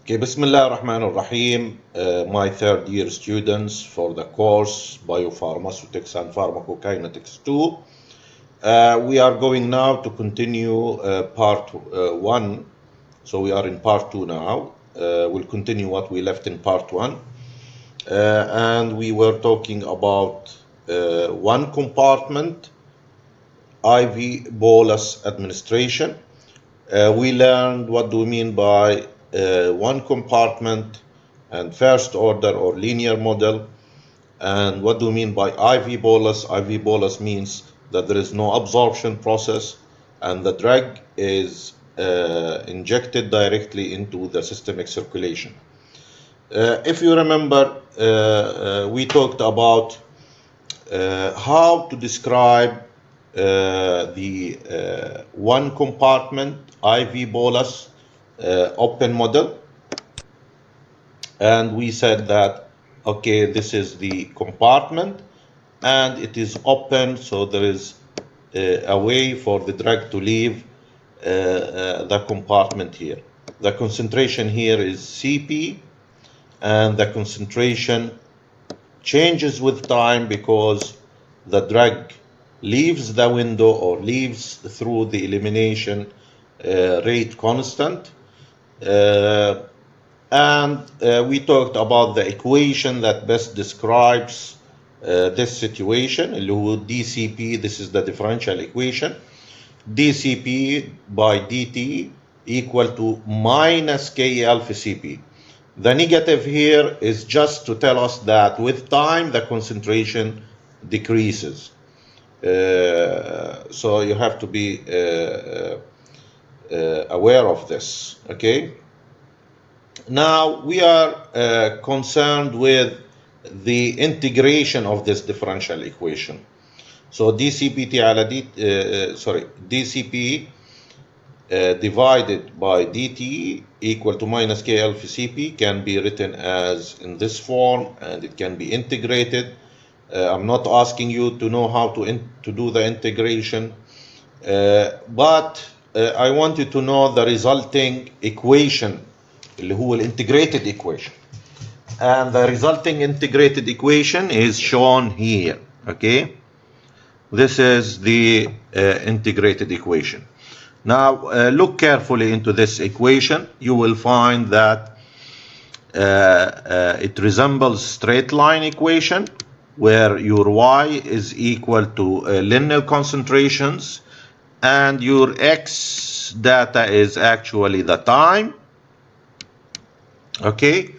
Okay, Bismillah ar-Rahman ar-Rahim, my third year students for the course Biopharmaceutics and Pharmacokinetics 2. We are going now to continue part 1. So we are in part 2 now. We'll continue what we left in part 1. And we were talking about one compartment, IV bolus administration. We learned what do we mean by one compartment and first order or linear model, and what do we mean by IV bolus. IV bolus means that there is no absorption process and the drug is injected directly into the systemic circulation. If you remember, we talked about how to describe the one compartment IV bolus open model, and we said that okay, this is the compartment and it is open, so there is a way for the drug to leave the compartment here. The concentration here is Cp, and the concentration changes with time because the drug leaves the window or leaves through the elimination rate constant. We talked about the equation that best describes this situation, اللي هو dCp, this is the differential equation, dCp by dt equal to minus KL for Cp. The negative here is just to tell us that with time the concentration decreases. So you have to be aware of this, okay? Now we are concerned with the integration of this differential equation. So dCp divided by dt equal to minus KL for Cp can be written as in this form, and it can be integrated. I'm not asking you to know how to do the integration, but I want you to know the resulting equation, اللي هو integrated equation. And the resulting integrated equation is shown here, okay? This is the integrated equation. Now look carefully into this equation. You will find that it resembles straight line equation where your y is equal to linear concentrations and your x data is actually the time, okay,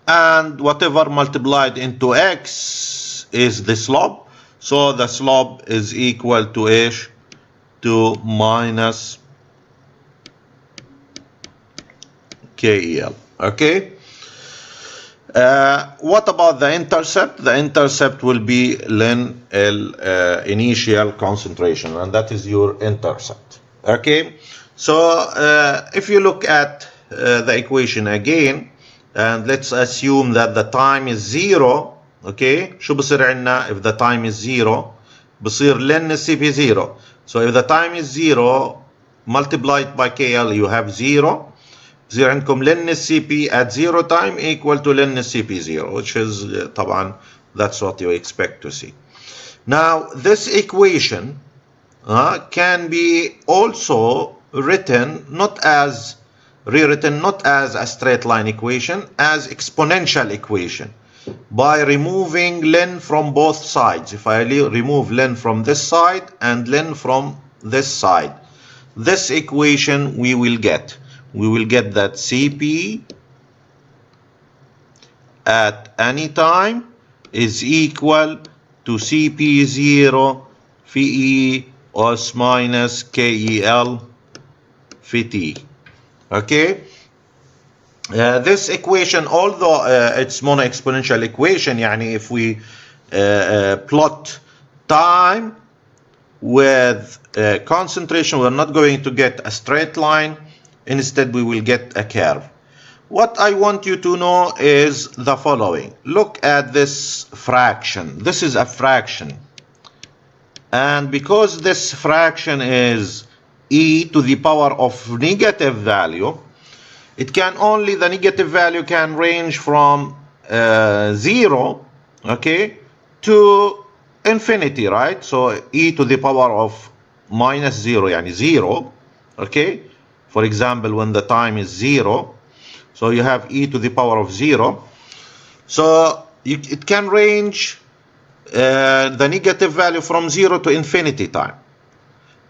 and whatever multiplied into x is the slope. So the slope is equal to ish to minus KEL, okay? What about the intercept? The intercept will be ln L initial concentration, and that is your intercept, okay? So if you look at the equation again, and let's assume that the time is 0, okay? شو بصير عندنا if the time is 0? بصير ln CP 0. So if the time is 0 multiplied by KL, you have 0. بصير عندكم ln CP at 0 time equal to ln CP 0, which is طبعا that's what you expect to see. Now this equation can be also rewritten not as a straight line equation, as exponential equation by removing ln from both sides. If I remove ln from this side and ln from this side, this equation we will get that Cp at any time is equal to Cp0 phi E os minus KEL phi T. Okay, this equation, although it's mono-exponential equation, يعني if we plot time with concentration, we're not going to get a straight line. Instead, we will get a curve. What I want you to know is the following. Look at this fraction. This is a fraction. And because this fraction is e to the power of negative value, it can only, the negative value can range from 0, okay, to infinity, right? So e to the power of minus 0, يعني 0, okay? For example, when the time is 0, so you have e to the power of 0. So it can range the negative value from 0 to infinity time.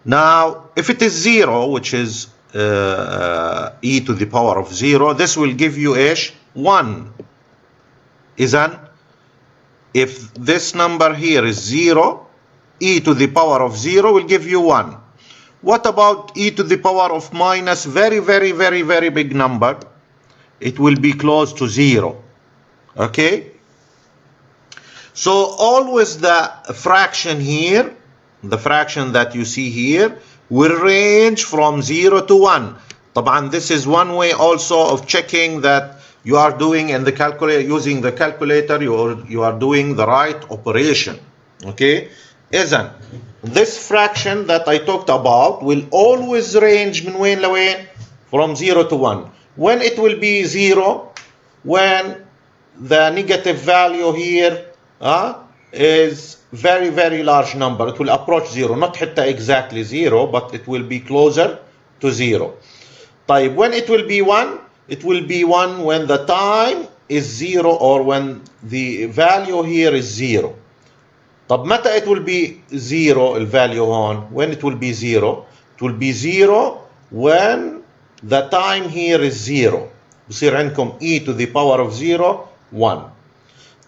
Now, if it is 0, which is e to the power of 0, this will give you ايش? 1. إذن, if this number here is 0, e to the power of 0 will give you 1. What about e to the power of minus very, very, very, very big number? It will be close to 0. Okay? So always the fraction here, the fraction that you see here, will range from 0 to 1. طبعا this is one way also of checking that you are doing in the calculator, using the calculator, you are doing the right operation. Okay? إذن this fraction that I talked about will always range من وين لوين? From 0 to 1. When it will be 0, when the negative value here is very, very large number. It will approach 0, not حتى exactly 0, but it will be closer to 0. طيب, when it will be 1, it will be 1 when the time is 0 or when the value here is 0. طب متى it will be 0 الفاليو هون؟ When it will be 0? It will be 0 when the time here is 0. بصير عندكم e to the power of 0 1.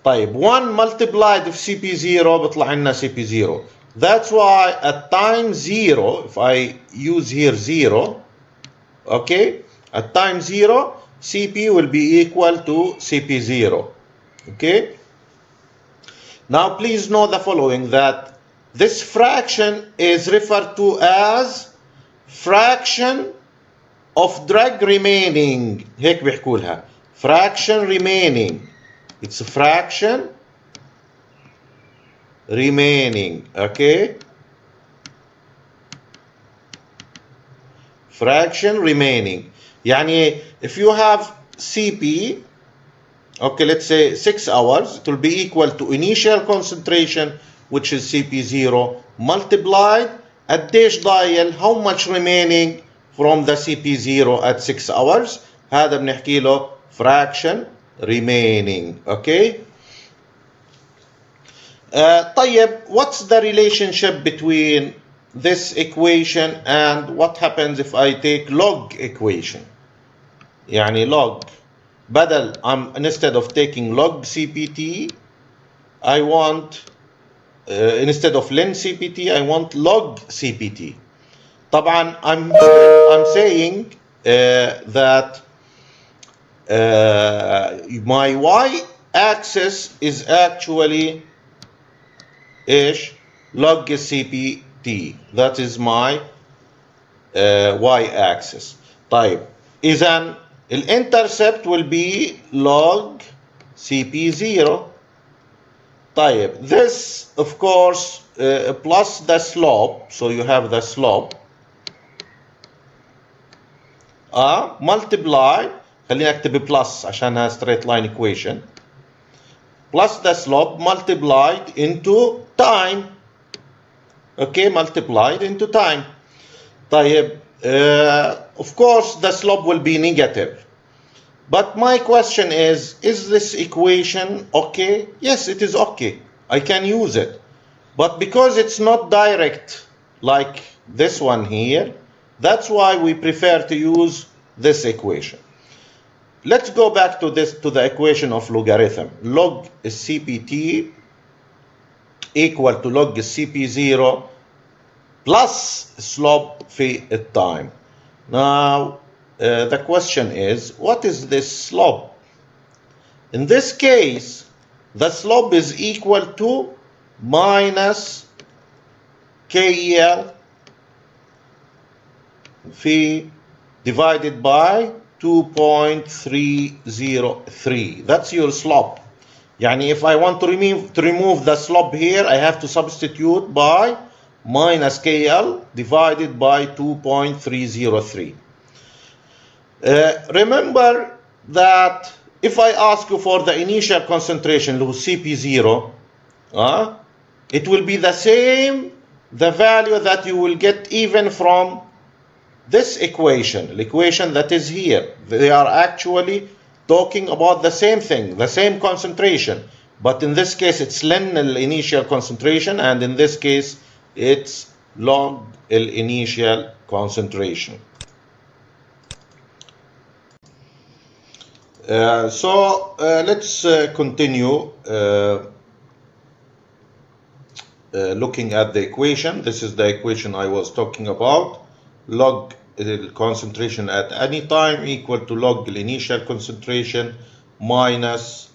طيب 1 multiplied في CP0 بيطلع لنا CP0. That's why at time 0, if I use here 0, okay, at time 0, CP will be equal to CP0. Okay? Now please know the following, that this fraction is referred to as fraction of drag remaining. هيك بيحكوا لها. Fraction remaining. It's a fraction remaining. Okay? Fraction remaining. يعني if you have CP, okay, let's say 6 hours, it will be equal to initial concentration, which is CP0, multiplied at dash dial how much remaining from the CP0 at 6 hours. هذا بنحكي له fraction remaining. Okay? طيب, what's the relationship between this equation and what happens if I take log equation? يعني log, بدل instead of taking log CPT, I want instead of len CPT, I want log CPT. طبعا I'm saying that my y-axis is actually إيش? log CPT. That is my y-axis. طيب, إذن الانترسبت will be log CP0. طيب, this of course plus the slope, so you have the slope multiply, خلينا اكتب plus عشانها straight line equation, plus the slope multiplied into time. Okay, multiplied into time. طيب, of course the slope will be negative. But my question is this equation okay? Yes, it is okay. I can use it. But because it's not direct like this one here, that's why we prefer to use this equation. Let's go back to the equation of logarithm. Log CPT equal to log CP0 plus slope في time. Now, the question is, what is this slope? In this case, the slope is equal to minus KEL phi divided by 2.303. That's your slope. يعني if I want to remove the slope here, I have to substitute by minus KL divided by 2.303. Remember that if I ask you for the initial concentration, CP0, it will be the same, the value that you will get even from this equation, the equation that is here. They are actually talking about the same thing, the same concentration. But in this case, it's ln initial concentration, and in this case, it's log initial concentration. Let's continue looking at the equation. This is the equation I was talking about. Log concentration at any time equal to log initial concentration minus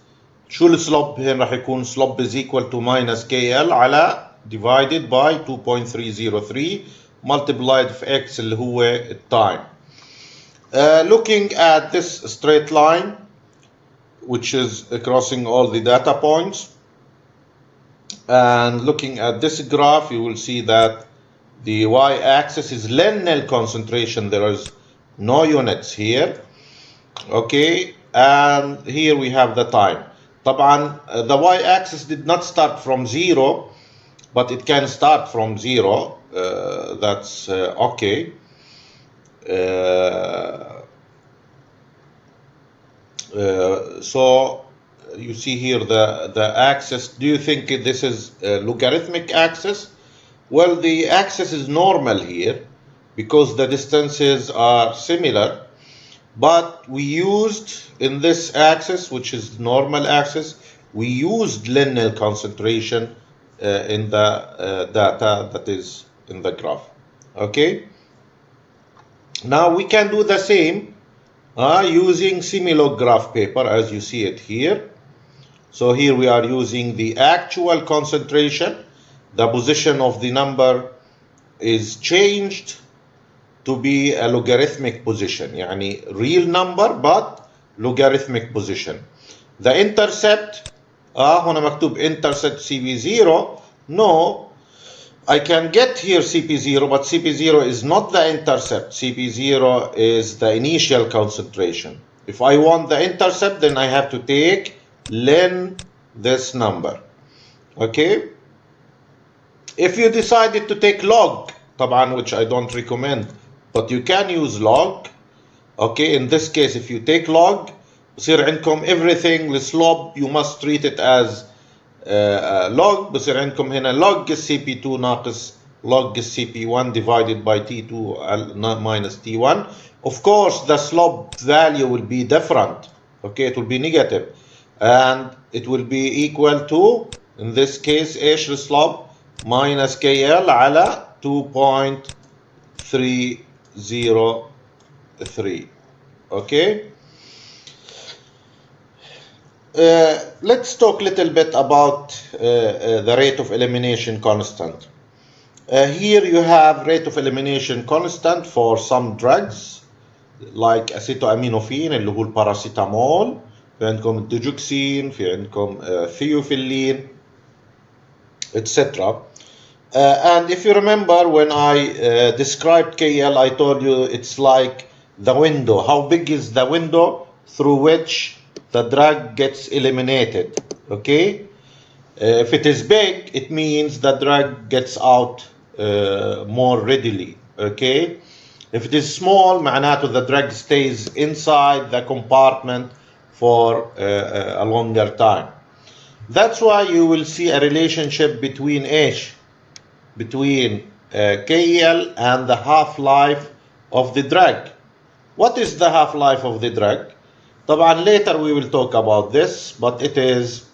شو السلوب هنا راح يكون slope is equal to minus KL على divided by 2.303 multiplied في x اللي هو time. Looking at this straight line, which is crossing all the data points, and looking at this graph, you will see that the y-axis is linear concentration. There is no units here. Okay, and here we have the time. طبعا the y-axis did not start from 0, but it can start from 0. That's okay. So you see here the axis. Do you think this is a logarithmic axis? Well, the axis is normal here because the distances are similar, but we used in this axis, which is normal axis, we used linear concentration in the data that is in the graph. Okay, now we can do the same using semi-log graph paper, as you see it here. So here we are using the actual concentration. The position of the number is changed to be a logarithmic position, يعني real number but logarithmic position. The intercept, هنا مكتوب intercept CP0. No, I can get here CP0, but CP0 is not the intercept. CP0 is the initial concentration. If I want the intercept, then I have to take ln this number. Okay? If you decided to take log, طبعا, which I don't recommend, but you can use log. Okay, in this case, if you take log, بصير عندكم everything, the slope, you must treat it as log. بصير عندكم هنا log CP2 ناقص log CP1 divided by T2 minus T1. Of course, the slope value will be different. Okay, it will be negative, and it will be equal to, in this case, ايش السلوب minus KL على 2.303. Okay. Let's talk a little bit about the rate of elimination constant. Here you have rate of elimination constant for some drugs like acetoaminophen اللي هو الباراسيتامول، في عندكم الديجوكسين، في عندكم ثيوفيلين, etc. And if you remember, when I described KL, I told you it's like the window. How big is the window through which the drug gets eliminated? Okay, if it is big, it means the drug gets out more readily. Okay, if it is small, معناته the drug stays inside the compartment for a longer time. That's why you will see a relationship between KL and the half-life of the drug. What is the half-life of the drug? طبعا later we will talk about this, but it is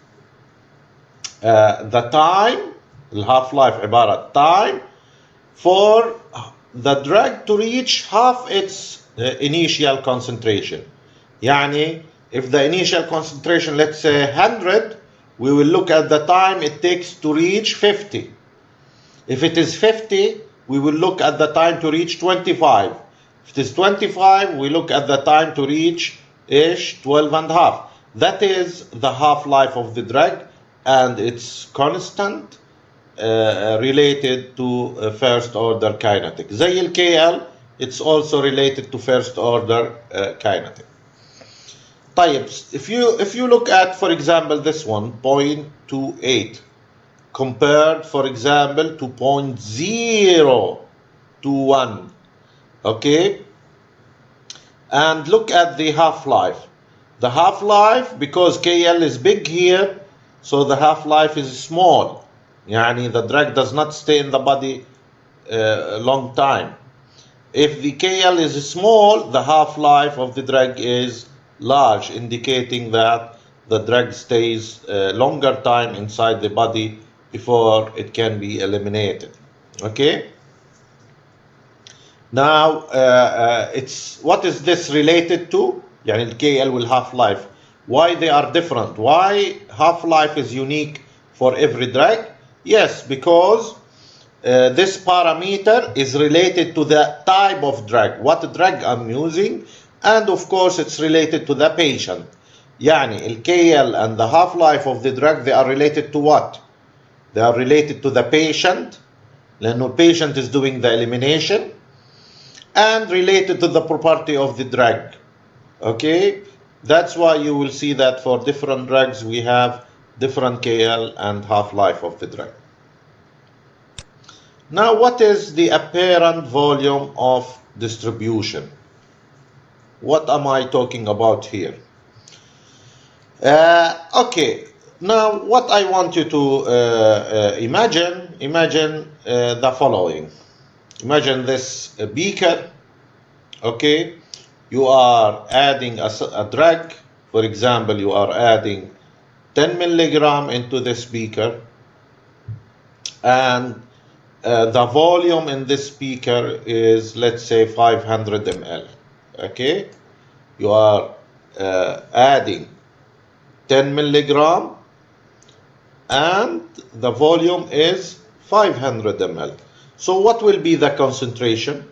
the time, the half-life عبارة time for the drug to reach half its initial concentration. يعني if the initial concentration, let's say 100, we will look at the time it takes to reach 50. If it is 50, we will look at the time to reach 25. If it is 25, we look at the time to reach 12 and a half. That is the half-life of the drug, and it's constant related to first order kinetics. زي ال KL it's also related to first order kinetic. طيب, if you look at, for example, this one, 0.28, compared, for example, to 0.021, okay? And look at the half-life. The half-life, because KL is big here, so the half-life is small. Yani the drug does not stay in the body a long time. If the KL is small, the half-life of the drug is large, indicating that the drug stays longer time inside the body before it can be eliminated. Okay? Now, what is this related to? يعني the KL will half-life. Why they are different? Why half-life is unique for every drug? Yes, because this parameter is related to the type of drug, what drug I'm using, and of course it's related to the patient. يعني the KL and the half-life of the drug, they are related to what? They are related to the patient, لأنه patient is doing the elimination, and related to the property of the drug. Okay, that's why you will see that for different drugs we have different KL and half-life of the drug. Now, what is the apparent volume of distribution? What am I talking about here? Okay, now what I want you to imagine the following. Imagine this beaker, okay? You are adding a drug. For example, you are adding 10 milligram into this beaker, and the volume in this beaker is, let's say, 500 ml. Okay, you are adding 10 milligram and the volume is 500 ml. So what will be the concentration?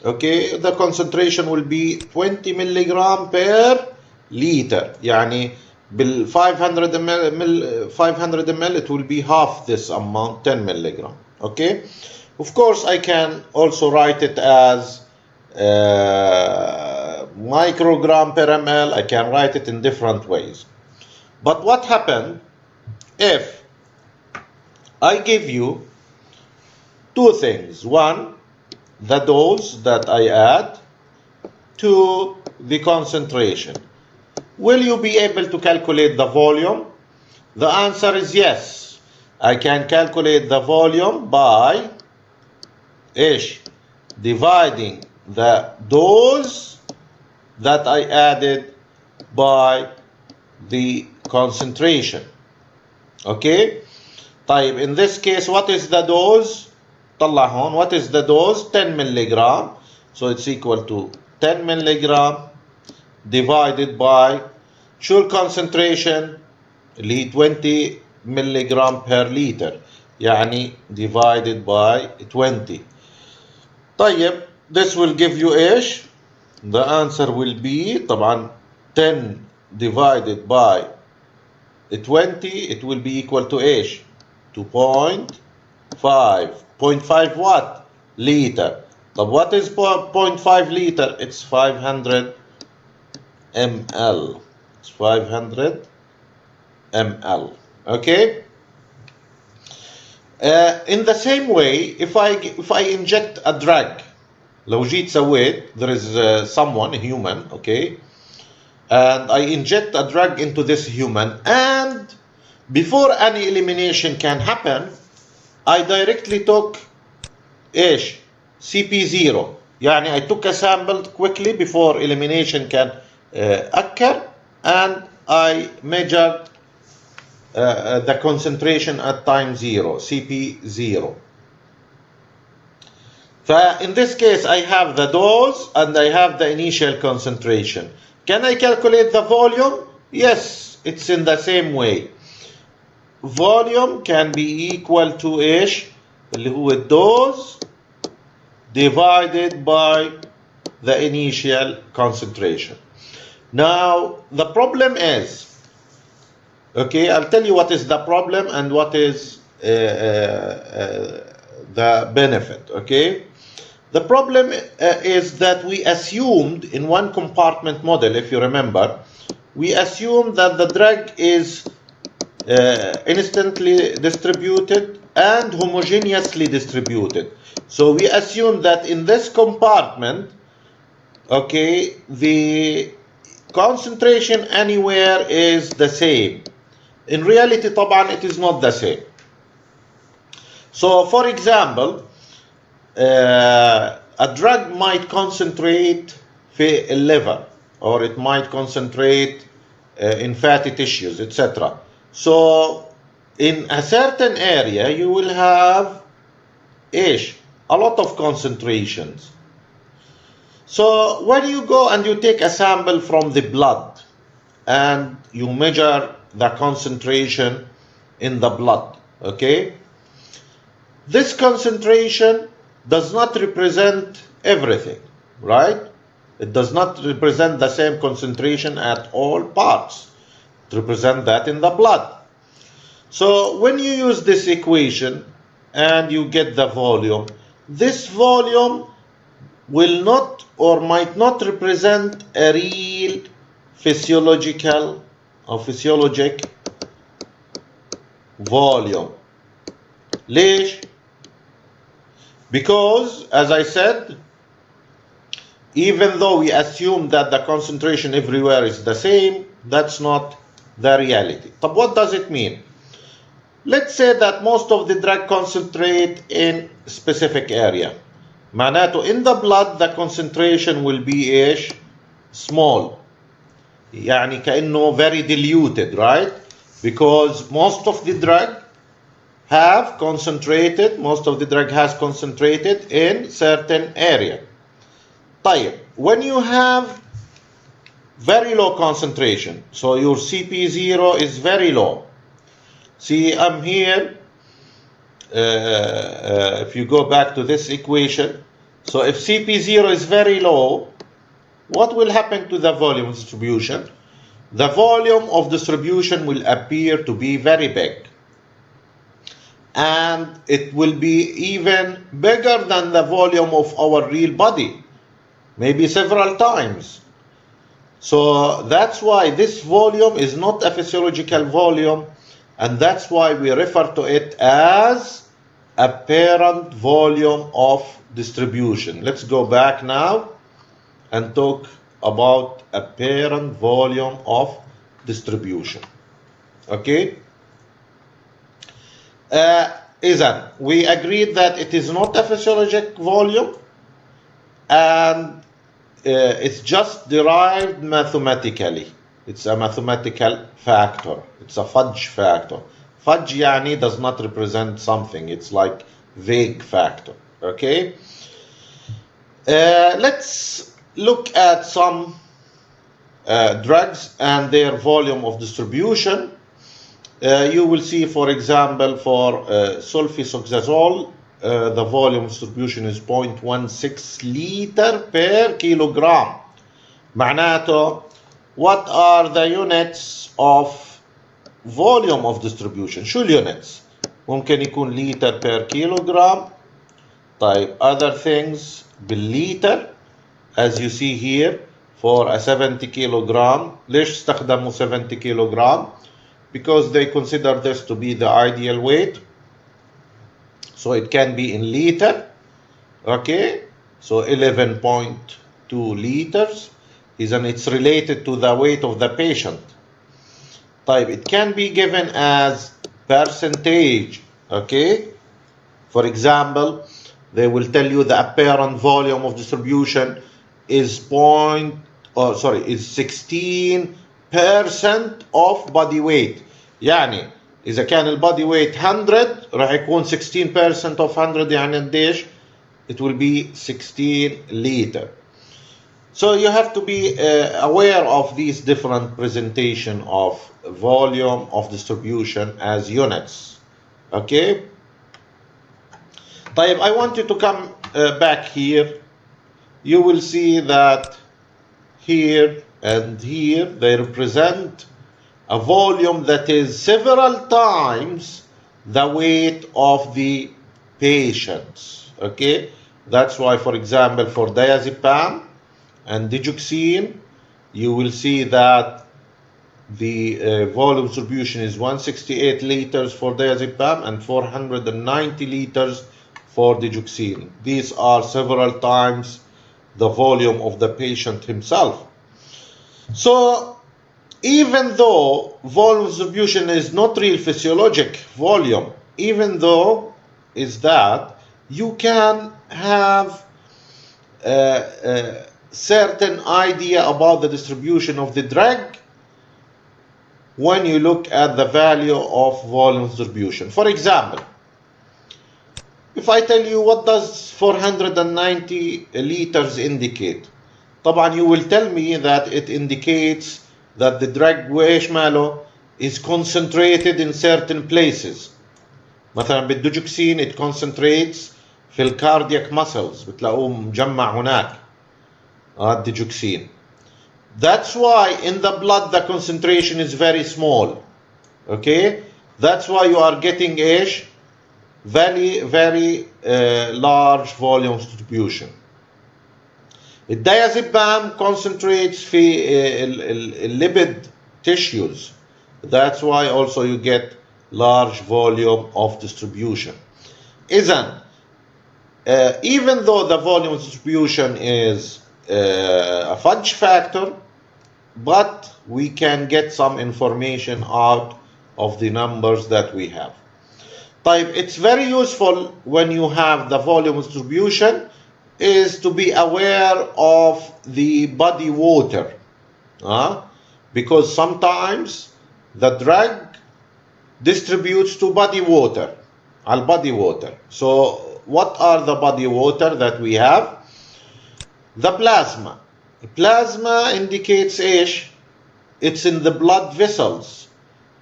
Okay, the concentration will be 20 milligram per liter. يعني bal 500 ml it will be half this amount, 10 milligram. Okay, of course I can also write it as microgram per ml. I can write it in different ways. But what happened if I give you two things? One, the dose that I add, to the concentration. Will you be able to calculate the volume? The answer is yes. I can calculate the volume by dividing the dose that I added by the concentration. Okay? طيب, in this case, what is the dose? طلع هون, what is the dose? 10 milligram. So it's equal to 10 milligram divided by شو concentration اللي هي 20 milligram per liter, يعني divided by 20. طيب, this will give you ايش? The answer will be طبعا 10 divided by 20, it will be equal to ايش? To 0.5. 0.5 what? Liter. طب what is 0.5 liter? It's 500 ml. It's 500 ml. Okay? In the same way, if I inject a drug, لو جيت سويت, there is someone, a human, okay, and I inject a drug into this human, and before any elimination can happen, I directly took ايش? CP0. يعني I took a sample quickly before elimination can occur, and I measured the concentration at time 0, CP0. In this case, I have the dose and I have the initial concentration. Can I calculate the volume? Yes, it's in the same way. Volume can be equal to ايش؟ اللي هو dose divided by the initial concentration. Now, the problem is, okay, I'll tell you what is the problem and what is the benefit, okay? The problem is that we assumed in one compartment model, if you remember, we assumed that the drag is instantly distributed and homogeneously distributed. So we assume that in this compartment, okay, the concentration anywhere is the same. In reality, طبعا, it is not the same. So, for example, a drug might concentrate في liver, or it might concentrate in fatty tissues, etc. So, in a certain area, you will have a lot of concentrations. So, when you go and you take a sample from the blood and you measure the concentration in the blood, okay? This concentration does not represent everything, right? It does not represent the same concentration at all parts. It represents that in the blood. So when you use this equation and you get the volume, this volume will not or might not represent a real physiologic volume. ليش؟ Because, as I said, even though we assume that the concentration everywhere is the same, that's not the reality. But what does it mean? Let's say that most of the drug concentrate in specific area. معناته in the blood the concentration will be ايش؟ small. يعني كأنه very diluted, right? Because most of the drug has concentrated in certain area. طيب, when you have very low concentration, so your CP0 is very low. See, I'm here. If you go back to this equation, so if CP0 is very low, what will happen to the volume distribution? The volume of distribution will appear to be very big. And it will be even bigger than the volume of our real body, maybe several times. So that's why this volume is not a physiological volume, and that's why we refer to it as apparent volume of distribution. Let's go back now and talk about apparent volume of distribution. Okay? إذن, we agreed that it is not a physiologic volume, and it's just derived mathematically. It's a mathematical factor. It's a fudge factor. Fudge يعني does not represent something. It's like vague factor. Okay? Let's look at some drugs and their volume of distribution. You will see, for example, for sulfasalazole, the volume distribution is 0.16 liter per kilogram. معناته, what are the units of volume of distribution? شو الunits? ممكن يكون liter per kilogram. طيب, other things بالليتر, as you see here, for a 70 kilogram. ليش استخدموا 70 kilogram? Because they consider this to be the ideal weight. So it can be in liter. Okay, so 11.2 liters. And it's related to the weight of the patient. طيب, it can be given as percentage. Okay, for example, they will tell you the apparent volume of distribution is 16% of body weight. يعني إذا كان البادي weight 100 راح يكون 16% of 100 يعني قديش؟ It will be 16 liter. So you have to be aware of these different presentation of volume of distribution as units. Okay? طيب, I want you to come back here. You will see that here and here they represent a volume that is several times the weight of the patients. Okay, That's why, for example, for diazepam and digoxin, you will see that the volume distribution is 168 liters for diazepam and 490 liters for digoxin. These are several times the volume of the patient himself. So even though volume distribution is not real physiologic volume, even though is that you can have a certain idea about the distribution of the drug when you look at the value of volume distribution. For example, if I tell you what does 490 liters indicate, طبعا you will tell me that it indicates that the drug وإيش ماله is concentrated in certain places. مثلا بالدوجوكسين it concentrates في الكاردياك muscles, بتلاقوه مجمع هناك الدوجوكسين. That's why in the blood the concentration is very small. Okay, that's why you are getting ايش very large volume distribution. الديازيبام concentrates في lipid tissues. That's why also you get large volume of distribution. إذن even though the volume distribution is a fudge factor, but we can get some information out of the numbers that we have. طيب, it's very useful when you have the volume distribution is to be aware of the body water, because sometimes the drug distributes to body water, al body water. So what are the body water that we have? The plasma. Plasma indicates ايش? It's in the blood vessels.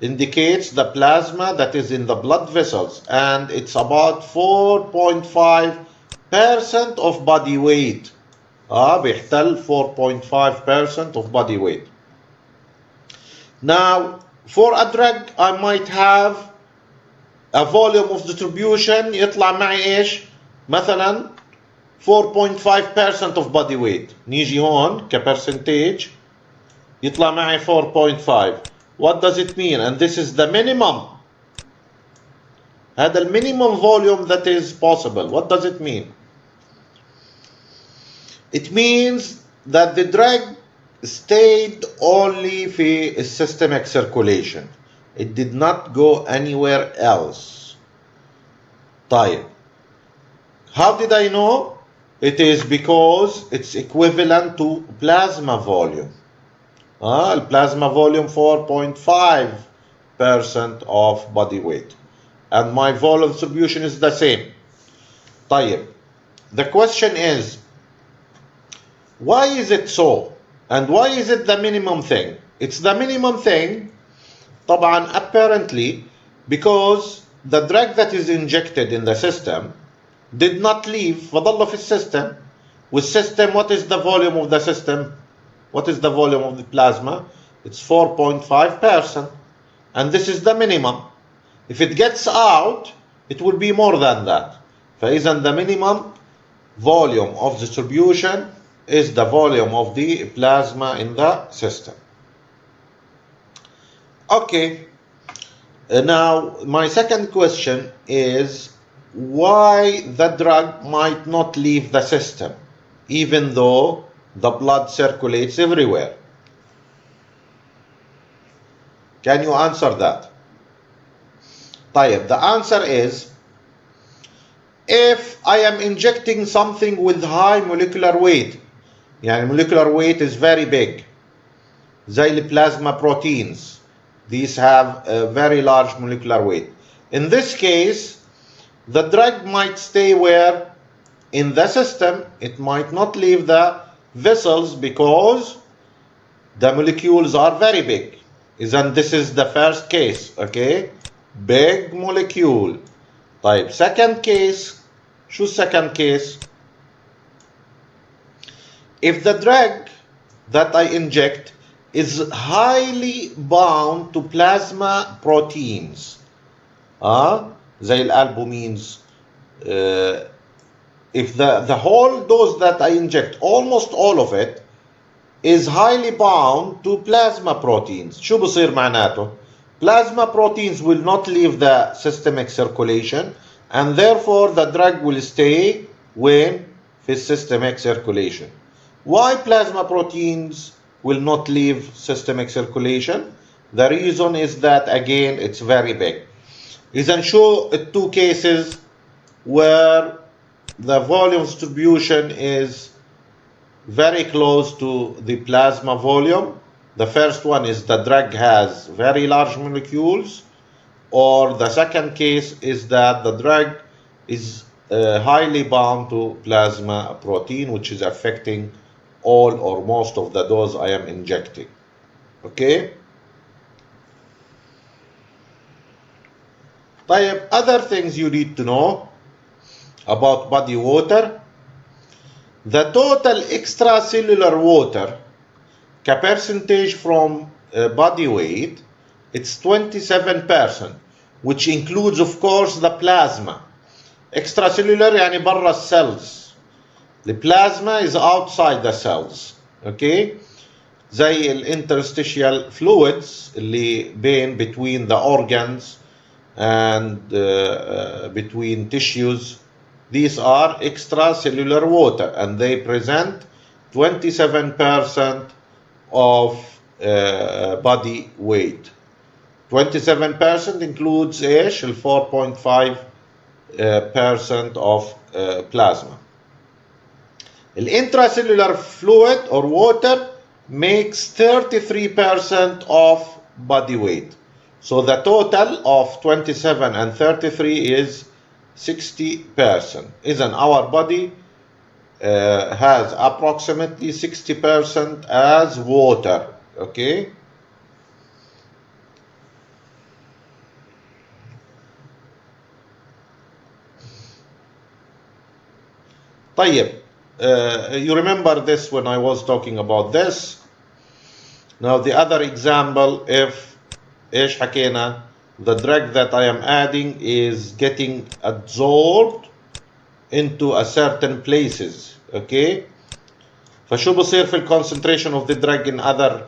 Indicates the plasma that is in the blood vessels, and it's about 4.5% of body weight. بيحتل 4.5% of body weight. Now, for a drug, I might have a volume of distribution يطلع معي ايش؟ مثلا 4.5% of body weight. نيجي هون كpercentage يطلع معي 4.5. What does it mean? And this is the minimum. هذا minimum volume that is possible. What does it mean? It means that the drug stayed only في systemic circulation. It did not go anywhere else. طيب. How did I know? It is because it's equivalent to plasma volume. Plasma volume 4.5% of body weight, and my volume distribution is the same. طيب, the question is, why is it so? And why is it the minimum thing? It's the minimum thing, طبعا, apparently, because the drug that is injected in the system did not leave, فضل في السيستم. With system, what is the volume of the system? What is the volume of the plasma? It's 4.5%. And this is the minimum. If it gets out, it will be more than that. فإذا the minimum volume of distribution is the volume of the plasma in the system. Okay. Now, my second question is why the drug might not leave the system, even though the blood circulates everywhere. Can you answer that? طيب, the answer is, if I am injecting something with high molecular weight, يعني molecular weight is very big, زي plasma proteins, these have a very large molecular weight. In this case, the drug might stay where? In the system. It might not leave the vessels because the molecules are very big. And this is the first case, okay? Big molecule. طيب, second case. شو second case? If the drug that I inject is highly bound to plasma proteins, زي الالبومينز, if the whole dose that I inject, almost all of it, is highly bound to plasma proteins. شو بصير معناته؟ Plasma proteins will not leave the systemic circulation, and therefore the drug will stay when في systemic circulation. Why plasma proteins will not leave systemic circulation? The reason is that, again, it's very big. إذا شو two cases where the volume distribution is very close to the plasma volume? The first one is the drug has very large molecules, or the second case is that the drug is highly bound to plasma protein, which is affecting all or most of the dose I am injecting. Okay? طيب, other things you need to know about body water. The total extracellular water percentage from body weight, it's 27%, which includes, of course, the plasma. Extracellular يعني برا cells. The plasma is outside the cells. Okay? زي interstitial fluids اللي between the organs and between tissues. These are extracellular water, and they present 27% of body weight. 27% includes ايش؟ 4.5% of plasma. The intracellular fluid or water makes 33% of body weight. So the total of 27 and 33 is 60%. Isn't our body has approximately 60% as water. Okay? طيب, you remember this when I was talking about this. Now the other example, if ايش حكينا, the drug that I am adding is getting absorbed into a certain places. Okay? فشو بصير في concentration of the drug in other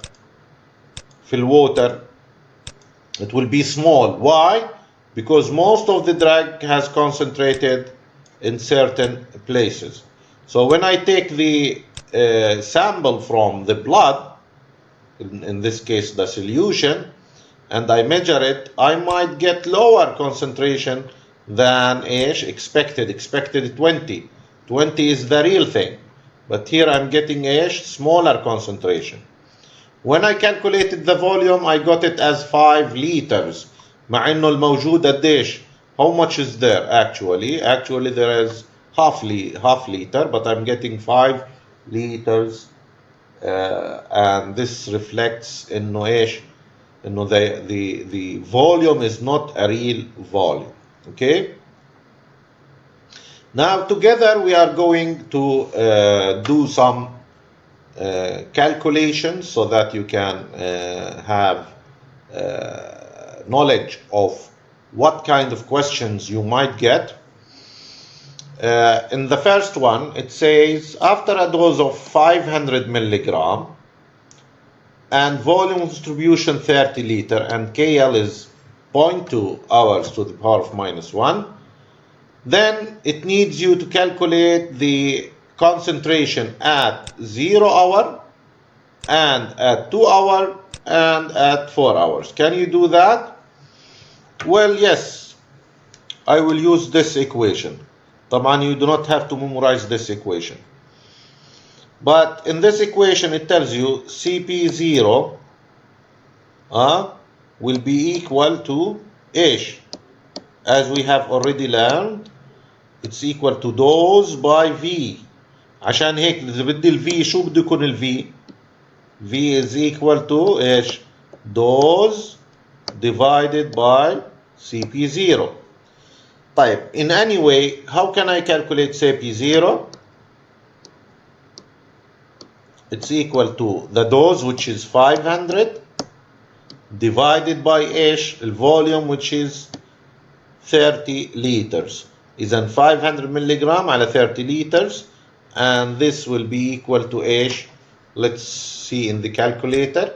في water? It will be small. Why? Because most of the drug has concentrated in certain places. So when I take the sample from the blood, in this case the solution, and I measure it, I might get lower concentration than expected. Expected 20. 20 is the real thing. But here I'm getting smaller concentration. When I calculated the volume, I got it as 5 liters. مع إنه الموجود قديش? How much is there actually? Actually there is half liter, but I'm getting 5 liters. And this reflects إنه the volume is not a real volume. Okay? Now together we are going to do some calculations so that you can have knowledge of what kind of questions you might get. In the first one, it says after a dose of 500 milligram and volume distribution 30 liter and KL is 0.2 hours to the power of -1, then it needs you to calculate the concentration at 0 hour and at 2 hour and at 4 hours. Can you do that? Well, yes, I will use this equation. طبعا you do not have to memorize this equation. But in this equation it tells you CP0 will be equal to ايش? As we have already learned, it's equal to dose by V. عشان هيك إذا بدي ال V شو بده يكون ال V? V is equal to ايش؟ dose divided by CP0. طيب, in any way, how can I calculate CP0? It's equal to the dose, which is 500, divided by ايش? the volume, which is 30 liters. إذا 500 milligram على 30 liters, and this will be equal to إيش؟ Let's see in the calculator.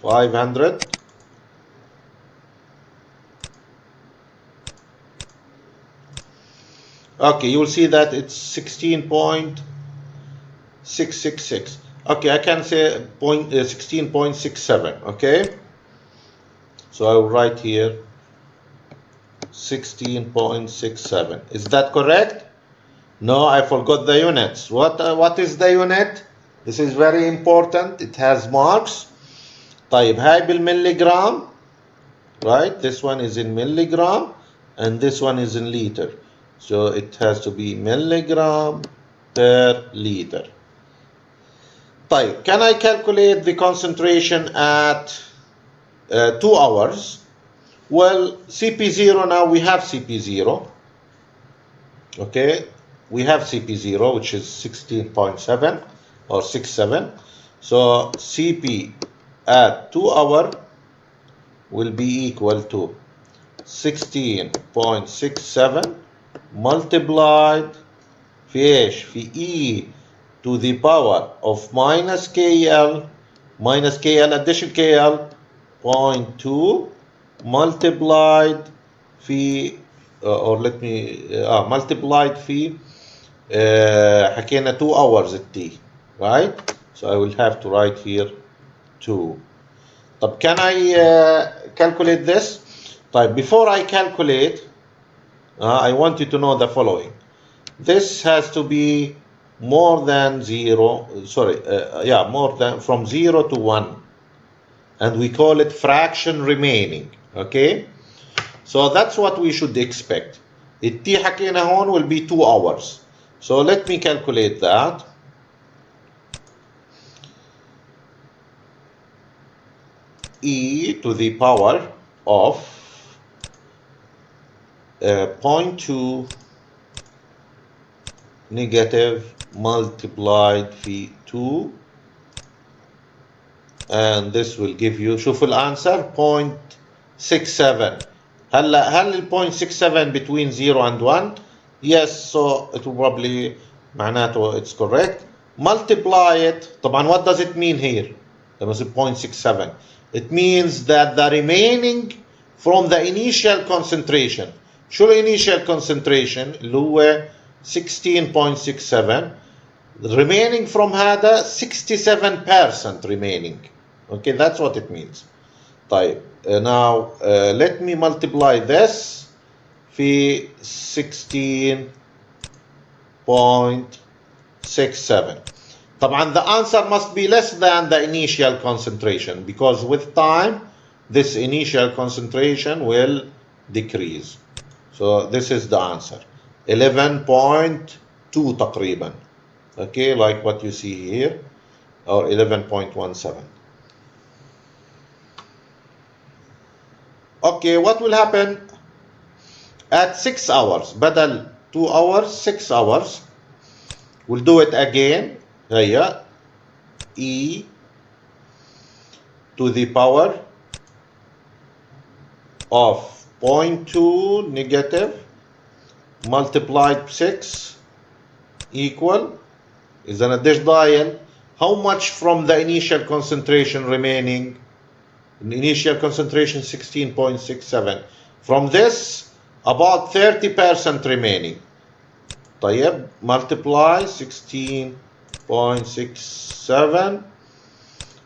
$500 okay, you will see that it's 16.666. okay, I can say 16.67. okay, so I will write here 16.67. is that correct? No, I forgot the units. What is the unit? This is very important, it has marks. طيب هاي بالمليغرام, right? This one is in milligram and this one is in liter, so it has to be milligram per liter. طيب, can I calculate the concentration at 2 hours? Well, CP0, now we have CP0. Okay, we have CP0, which is 16.7 or 67. So CP at 2 hour will be equal to 16.67 multiplied في ايش؟ في E to the power of minus KL addition KL 0.2 multiplied في or let me multiplied في حكينا 2 hours at T, right? So I will have to write here 2. طب can I calculate this? طيب, before I calculate, I want you to know the following. This has to be more than 0, more than from 0 to 1. And we call it fraction remaining, okay? So that's what we should expect. التي حكينا هون will be 2 hours. So let me calculate that. E to the power of 0.2 negative multiplied في 2, and this will give you, شوفوا الانسر 0.67. هل ال 0.67 between 0 and 1? Yes, so it will probably معناته it's correct. Multiply it. طبعا what does it mean here? There was a 0.67. It means that the remaining from the initial concentration. شو ال initial concentration اللي هو 16.67. remaining from هذا 67% remaining. Okay, that's what it means. طيب, now let me multiply this في 16.67. طبعا the answer must be less than the initial concentration, because with time this initial concentration will decrease. So this is the answer, 11.2 تقريبا. Okay, like what you see here, or 11.17. Okay, what will happen at 6 hours? بدل 2 hours, 6 hours. We'll do it again. هيا E to the power of 0.2 negative multiplied 6 equal, is an قديش ضايل? How much from the initial concentration remaining? The initial concentration 16.67. From this, about 30% remaining. طيب, multiply 16.67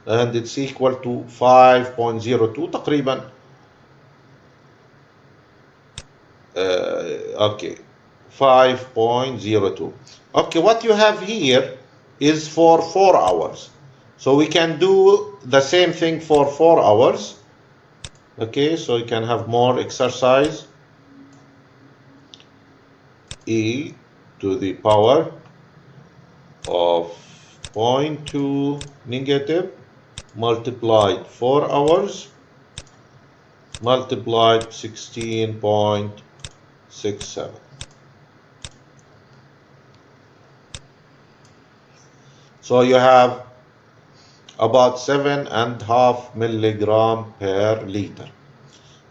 and it's equal to 5.02 تقريبا. Okay, 5.02. Okay, what you have here is for 4 hours. So we can do the same thing for 4 hours. Okay, so you can have more exercise. E to the power of 0.2 negative multiplied 4 hours multiplied 16.67. So you have about 7.5 milligram per liter.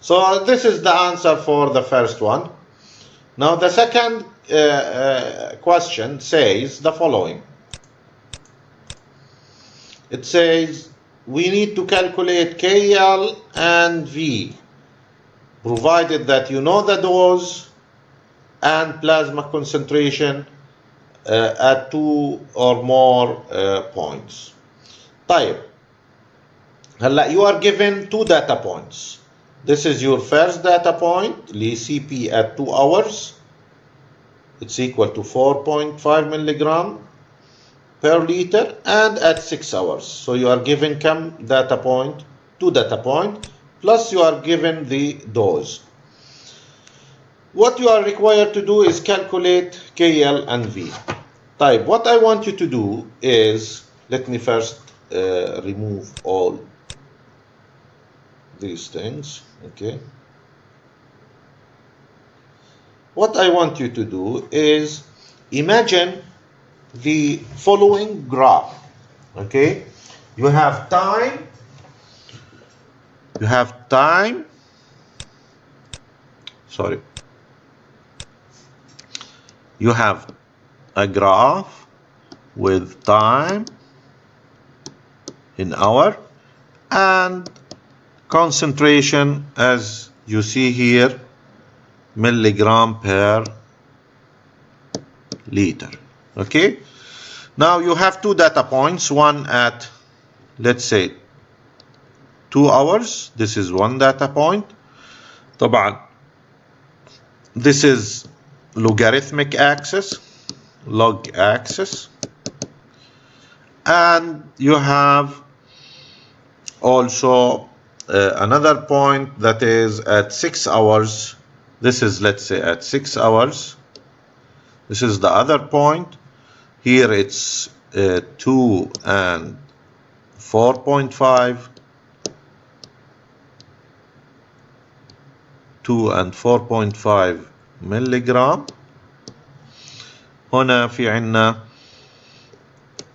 So this is the answer for the first one. Now the second question says the following. It says we need to calculate KL and V, provided that you know the dose and plasma concentration at 2 or more points. طيب هلا you are given 2 data points. This is your first data point, CP at 2 hours. It's equal to 4.5 milligram per liter, and at 6 hours. So you are given data point, 2 data point, plus you are given the dose. What you are required to do is calculate KL and V. Type. What I want you to do is, let me first remove all these things, okay? What I want you to do is imagine the following graph, okay? You have time, sorry, you have a graph with time in hour and concentration, as you see here, milligram per liter. Okay, now you have 2 data points, one at, let's say, 2 hours. This is one data point. طبعا this is logarithmic axis, log axis, and you have also another point that is at 6 hours. This is, let's say, at 6 hours. This is the other point. Here it's 2 and 4.5, 2 and 4.5 milligram. هنا في عنا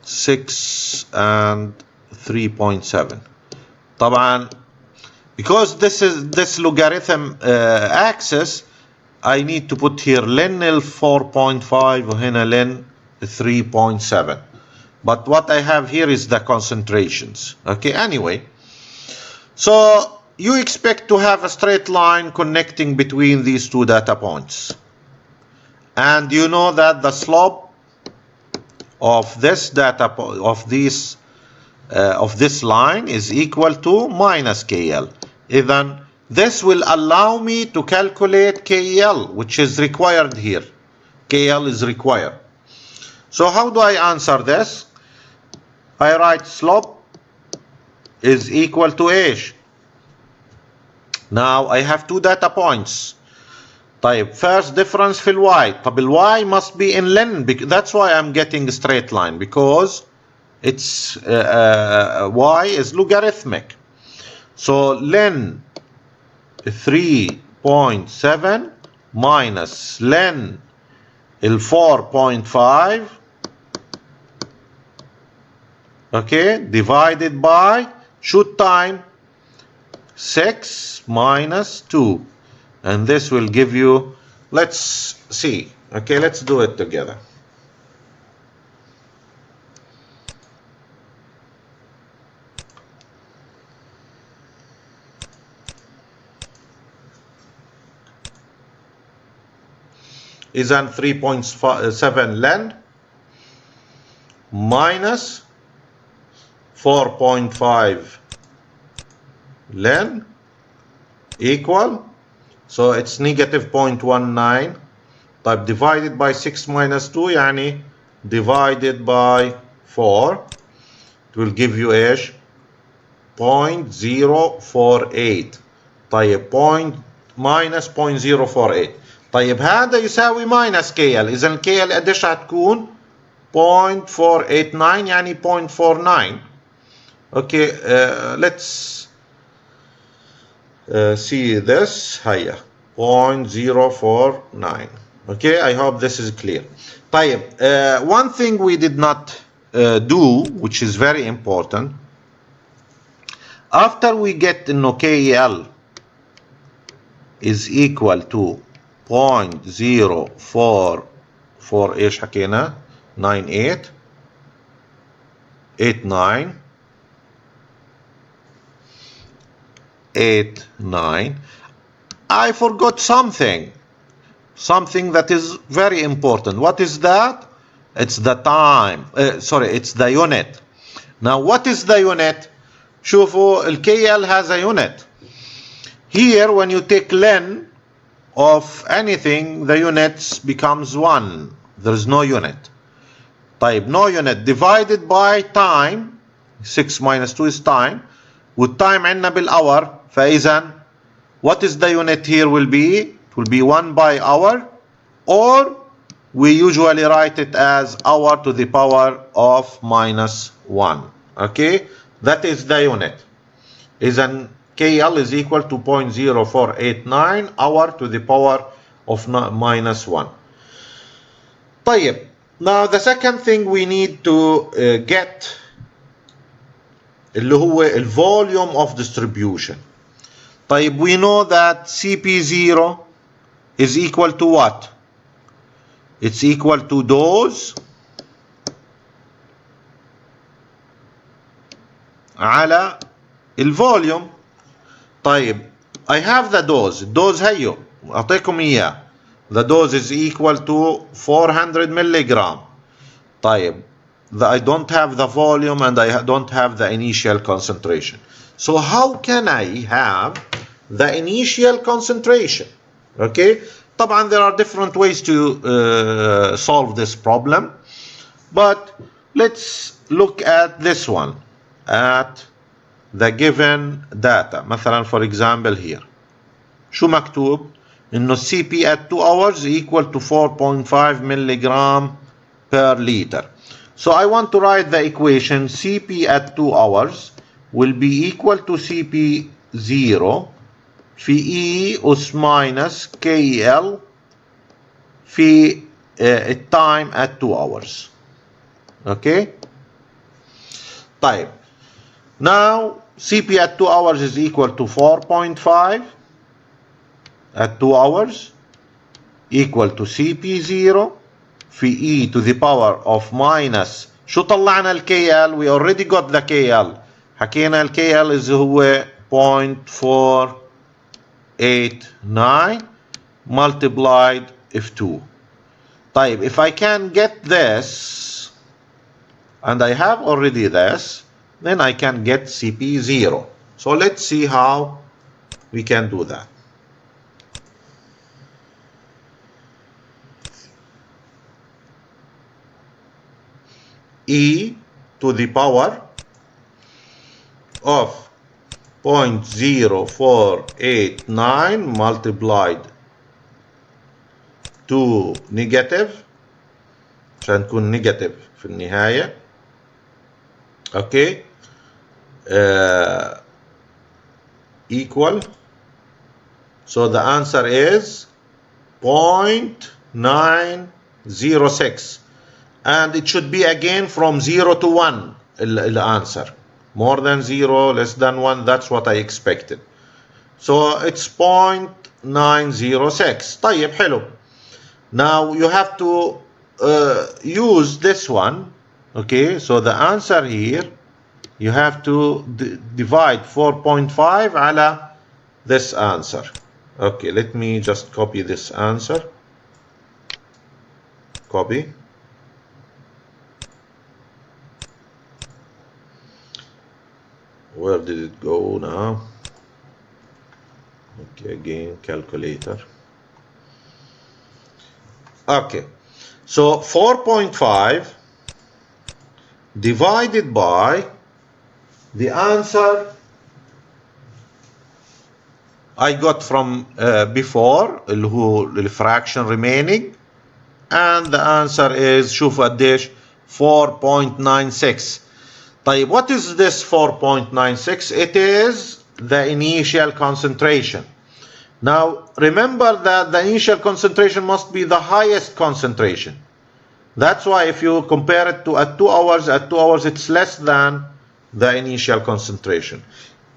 6 and 3.7. طبعا because this logarithm axis, I need to put here len 4.5 وهنا len 3.7. But what I have here is the concentrations. Okay, anyway. So you expect to have a straight line connecting between these 2 data points. And you know that the slope of this this line is equal to minus KL. Then this will allow me to calculate KL, which is required here. KL is required. So how do I answer this? I write slope is equal to ايش? Now I have 2 data points. طيب first difference في y. طب y must be in len. That's why I'm getting a straight line, because it's y is logarithmic. So len 3.7 minus len 4.5, okay, divided by should time 6 minus 2, and this will give you, let's see, okay, let's do it together. Is an 3.7 len minus 4.5 len equal, so it's negative 0.19. طيب divided by 6 minus 2 يعني divided by 4, it will give you ايش؟ 0.048. طيب minus 0.048. طيب هذا يساوي minus KL. إذا KL قديش هتكون؟ 0.489 يعني 0.49. Okay, let's see this. هيا 0.049. Okay, I hope this is clear. طيب one thing we did not do, which is very important, after we get إنه KL is equal to 0.044 ايش حكينا 98 89. I forgot something that is very important. What is that? It's the time. It's the unit. Now what is the unit? شوفوا ال KL has a unit. Here when you take len of anything, the units becomes 1. There is no unit. طيب no unit divided by time. 6 minus 2 is time. With time عندنا بالhour. فإذا what is the unit here will be? It will be 1 by hour, or we usually write it as hour to the power of minus 1. Okay, that is the unit. إذا KL is equal to 0.0489 hour to the power of minus 1. طيب, now the second thing we need to get اللي هو ال volume of distribution. طيب, we know that CP0 is equal to what? It's equal to dose على الفوليوم. طيب, I have the dose. الدوز هيو أعطيكم إياه. The dose is equal to 400 milligram. طيب, I don't have the volume and I don't have the initial concentration. So how can I have the initial concentration? Okay, طبعا there are different ways to solve this problem, but let's look at this one, at the given data. مثلا for example here شو مكتوب؟ إنه CP at 2 hours equal to 4.5 milligram per liter. So I want to write the equation CP at 2 hours will be equal to CP0 في E أس minus KL في time at 2 hours. Okay. طيب, now CP at 2 hours is equal to 4.5 at 2 hours equal to CP0 في E to the power of minus شو طلعنا ال KL? We already got the KL. حكينا ال KL is هو 0.489 multiplied F2. طيب, if I can get this and I have already this, then I can get CP0. So let's see how we can do that. E to the power of 0.0489 multiplied to negative عشان تكون negative في النهاية. Okay, equal. So the answer is 0.906, and it should be again from 0 to 1 the answer. More than 0, less than 1, that's what I expected. So it's 0.906. طيب, حلو. Now you have to use this one. Okay, so the answer here, you have to divide 4.5 على this answer. Okay, let me just copy this answer. Copy. Where did it go now? Okay, again, calculator. Okay, so 4.5 divided by the answer I got from before اللي هو الفراكشن remaining, and the answer is شوف قديش 4.96. طيب, what is this 4.96? It is the initial concentration. Now remember that the initial concentration must be the highest concentration. That's why if you compare it to at 2 hours, it's less than the initial concentration.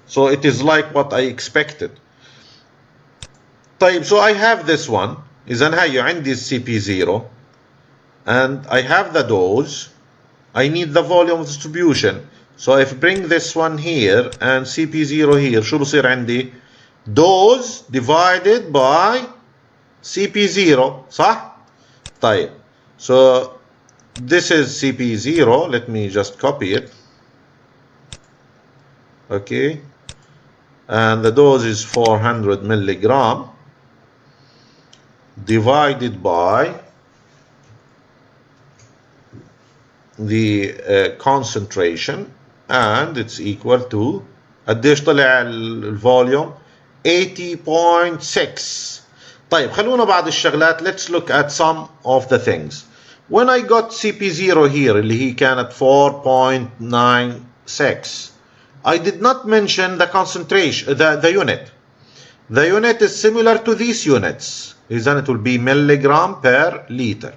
So it is like what I expected. طيب, so I have this one. إذا هي عندي CP0 and I have the dose. I need the volume distribution. So if I bring this one here and CP0 here, شو بصير عندي؟ dose divided by CP0, صح؟ طيب, so this is CP0. Let me just copy it. Okay, and the dose is 400 milligram divided by the concentration, and it's equal to قديش طلع الفوليوم؟ 80.6. طيب, خلونا بعض الشغلات. Let's look at some of the things. When I got CP0 here اللي هي كانت 4.96, I did not mention the concentration, the unit. The unit is similar to these units. إذن it will be milligram per liter.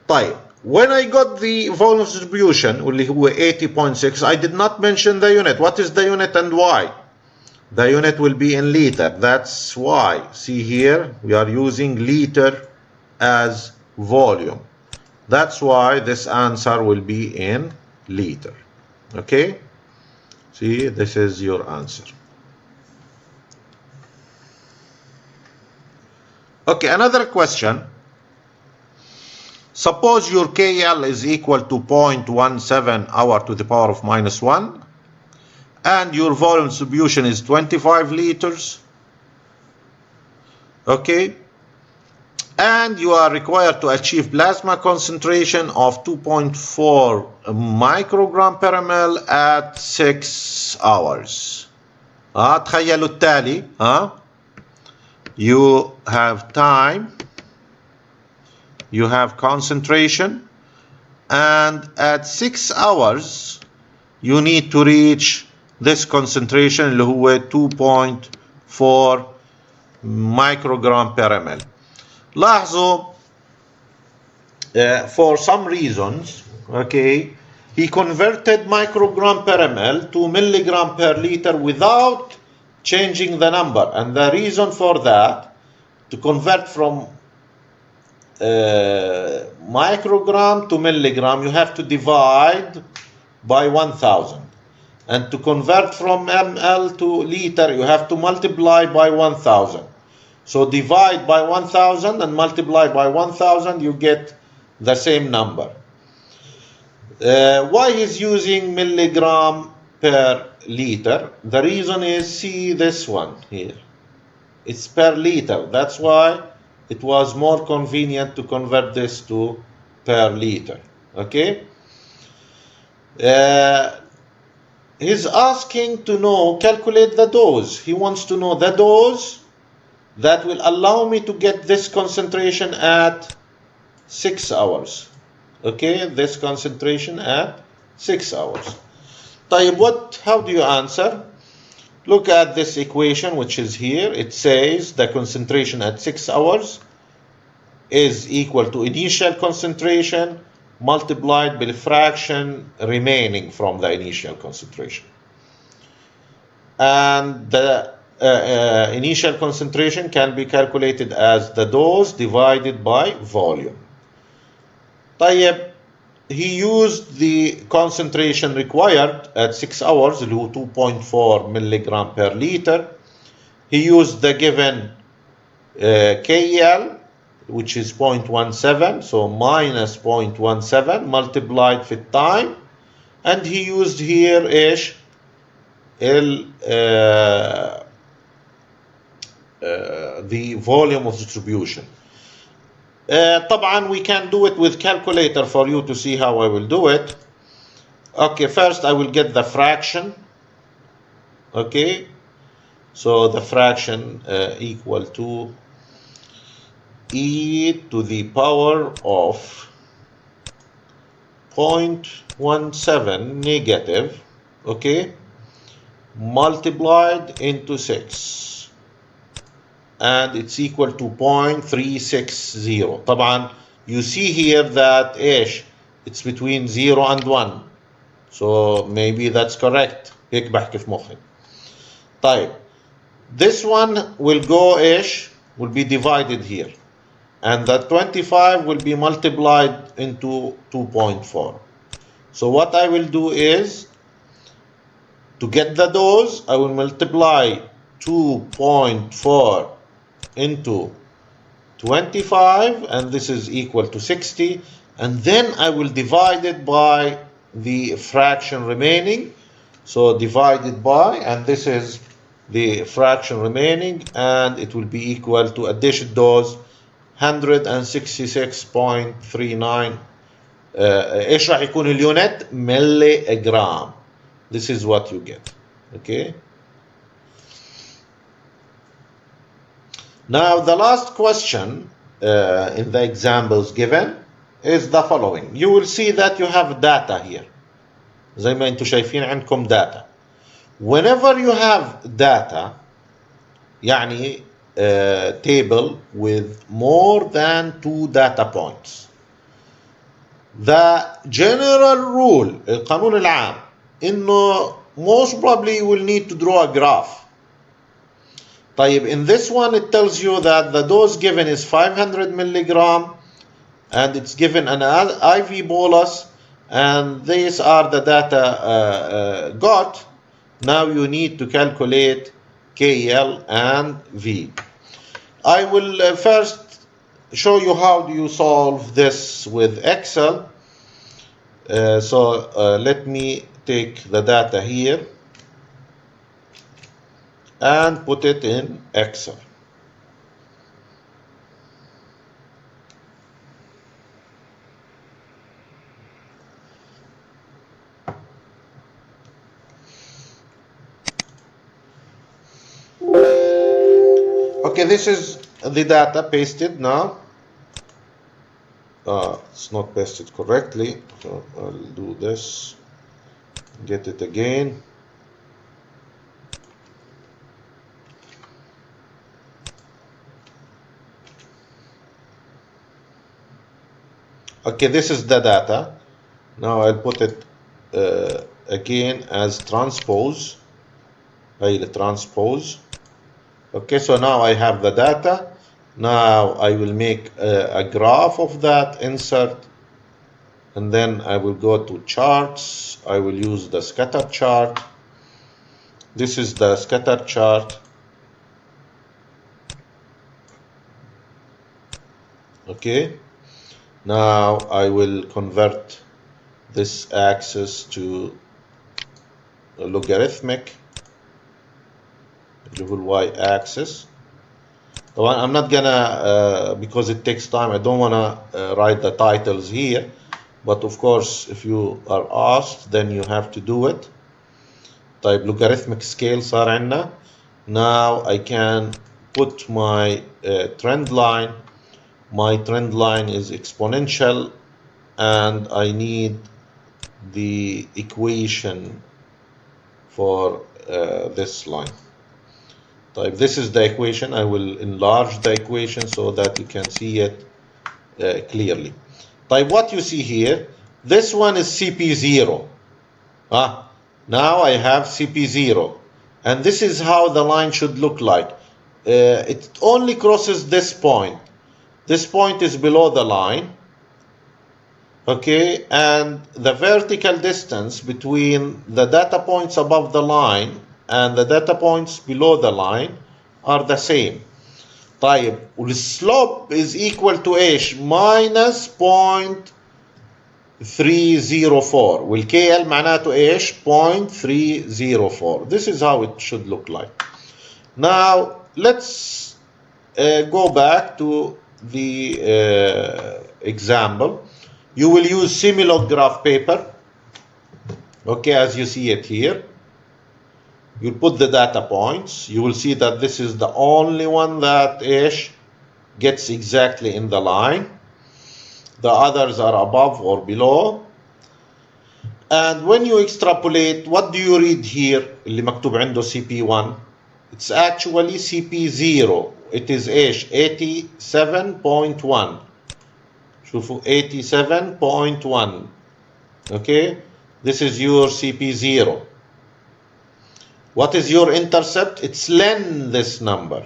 طيب, when I got the volume distribution واللي هو 80.6, I did not mention the unit. What is the unit and why? The unit will be in liter. That's why. See here, we are using liter as volume. That's why this answer will be in liter. Okay? See, this is your answer. Okay, another question. Suppose your KL is equal to 0.17 hour to the power of minus 1 and your volume distribution is 25 liters. Okay, and you are required to achieve plasma concentration of 2.4 microgram per ml at 6 hours. تخيلوا التالي. You have time, you have concentration, and at 6 hours you need to reach this concentration اللي هو 2.4 microgram per ml. لاحظوا, for some reasons, okay, he converted microgram per ml to milligram per liter without changing the number. And the reason for that, to convert from microgram to milligram, you have to divide by 1000. And to convert from ml to liter, you have to multiply by 1000. So divide by 1000 and multiply by 1000, you get the same number. Why he's using milligram per liter? The reason is, see this one here. It's per liter. That's why it was more convenient to convert this to per liter. Okay? He's asking to know, calculate the dose. He wants to know the dose that will allow me to get this concentration at 6 hours. Okay, this concentration at 6 hours. طيب, how do you answer? Look at this equation which is here. It says the concentration at 6 hours is equal to initial concentration multiplied by the fraction remaining from the initial concentration. And the initial concentration can be calculated as the dose divided by volume. طيب, he used the concentration required at 6 hours, 2.4 milligram per liter. He used the given KL, which is 0.17, so minus 0.17 multiplied with time. And he used here the volume of distribution. طبعا we can do it with calculator for you to see how I will do it. Okay, first I will get the fraction. Okay, so the fraction equal to e to the power of 0.17 negative, okay, multiplied into 6. And it's equal to 0.360. طبعا you see here that it's between 0 and 1. So maybe that's correct. هيك بحكي في مخي. طيب, This one will go ish, will be divided here. And the 25 will be multiplied into 2.4. So what I will do is, to get the dose, I will multiply 2.4 into 25, and this is equal to 60, and then I will divide it by the fraction remaining. So divided by, and this is the fraction remaining, and it will be equal to addition dose 166.39. ايش راح يكون اليونت؟ ملي جرام. This is what you get. Okay. Now the last question in the examples given is the following. You will see that you have data here. زي ما انتم شايفين عندكم data. Whenever you have data, يعني table with more than 2 data points, the general rule, القانون العام, انه most probably you will need to draw a graph. طيب, in this one it tells you that the dose given is 500 milligram and it's given an IV bolus, and these are the data got. Now you need to calculate KL and V. I will first show you how do you solve this with Excel. So let me take the data here and put it in Excel. Okay, this is the data pasted now. It's not pasted correctly, so I'll do this, get it again. Okay, this is the data. Now I'll put it again as transpose. I'll transpose. Okay, so now I have the data. Now I will make a graph of that, insert, and then I will go to charts. I will use the scatter chart. This is the scatter chart. Okay, now I will convert this axis to a logarithmic, level y-axis. I'm not gonna, because it takes time, I don't wanna write the titles here, but of course if you are asked then you have to do it. طيب, logarithmic scale صار عندنا. Now I can put my trend line. My trend line is exponential, and I need the equation for this line. طيب, this is the equation. I will enlarge the equation so that you can see it clearly. طيب, what you see here, this one is CP0. Now I have CP0, and this is how the line should look like. It only crosses this point. This point is below the line. Okay, and the vertical distance between the data points above the line and the data points below the line are the same. طيب, والسلوب is equal to ايش؟ minus 0.304. والKL معناته ايش؟ 0.304. This is how it should look like. Now let's go back to the example. You will use simulograph paper, okay, as you see it here. You put the data points. You will see that this is the only one that gets exactly in the line. The others are above or below. And when you extrapolate, what do you read here? اللي مكتوب عنده CP1. It's actually CP0. It is 87.1. شوفوا 87.1. Okay, this is your CP0. What is your intercept? It's len this number.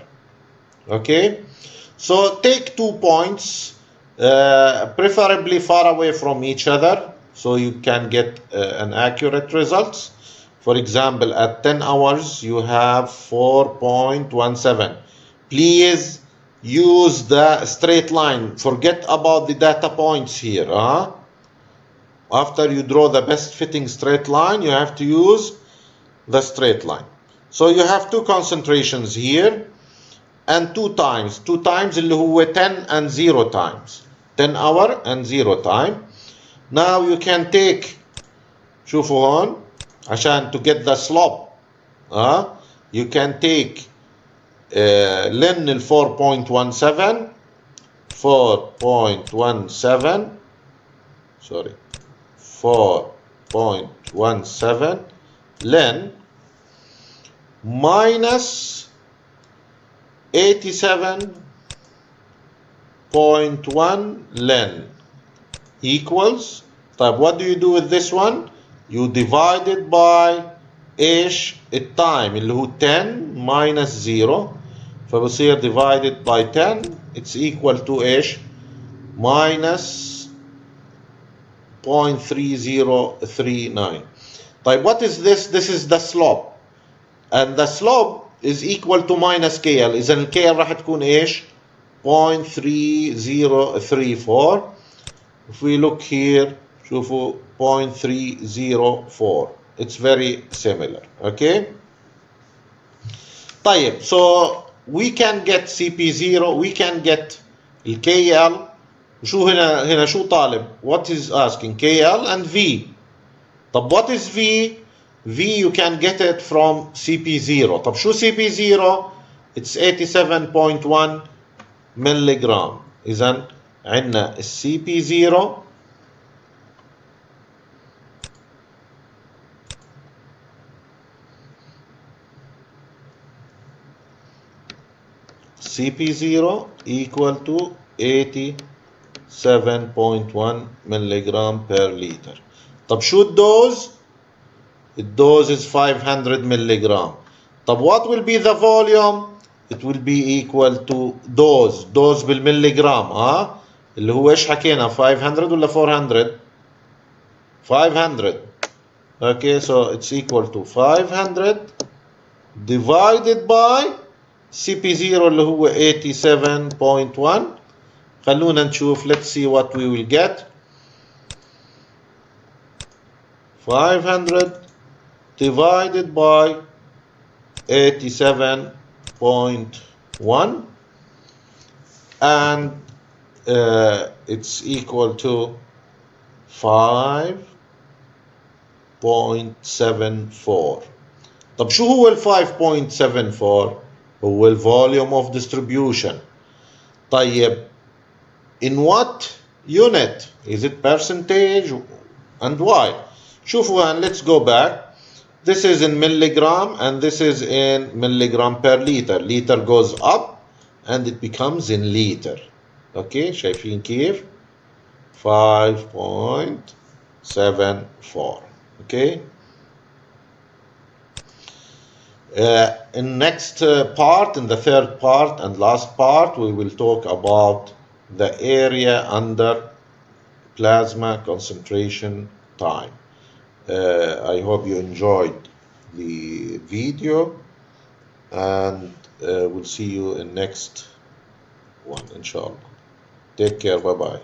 Okay, so take 2 points, preferably far away from each other, so you can get an accurate results. For example, at 10 hours you have 4.17. Please use the straight line. Forget about the data points here. After you draw the best fitting straight line, you have to use the straight line. So you have two concentrations here and 2 times اللي هو 10 and 0 times, 10 hour and 0 time. Now you can take, شوفوا هون عشان to get the slope, you can take len ال 4.17 sorry 4.17 len minus 87.1 len equals, طيب what do you do with this one? You divide it by ايش التايم اللي هو 10 minus 0, فبصير divided by 10 it's equal to ايش minus 0.3039. طيب what is this? This is the slope, and the slope is equal to minus KL. إذا ال KL راح تكون ايش 0.3034. if we look here شوفوا 0.304. it's very similar. okay, طيب so we can get CP0, we can get ال KL. شو هنا شو طالب? what is asking KL and V. طب what is V? V you can get it from CP0. طب شو CP0? it's 87.1 ملغرام. إذا عندنا CP0 equal to 87.1 milligram per liter. طب شو الدوز؟ الدوز is 500 milligram. طب what will be the volume? it will be equal to دوز بالمليغرام. اللي هو ايش حكينا 500 ولا 400؟ 500. okay, so it's equal to 500 divided by CP0 اللي هو 87.1. خلونا نشوف, let's see what we will get. 500 divided by 87.1 and it's equal to 5.74. طب شو هو ال 5.74؟ هو ال volume of distribution. طيب in what unit? is it percentage and why? شوفوا and let's go back. this is in milligram and this is in milligram per liter. liter goes up and it becomes in liter. okay, شايفين كيف 5.74. okay, in next part, in the third part and last part, we will talk about the area under plasma concentration time. I hope you enjoyed the video and we'll see you in next one inshallah. take care, bye bye.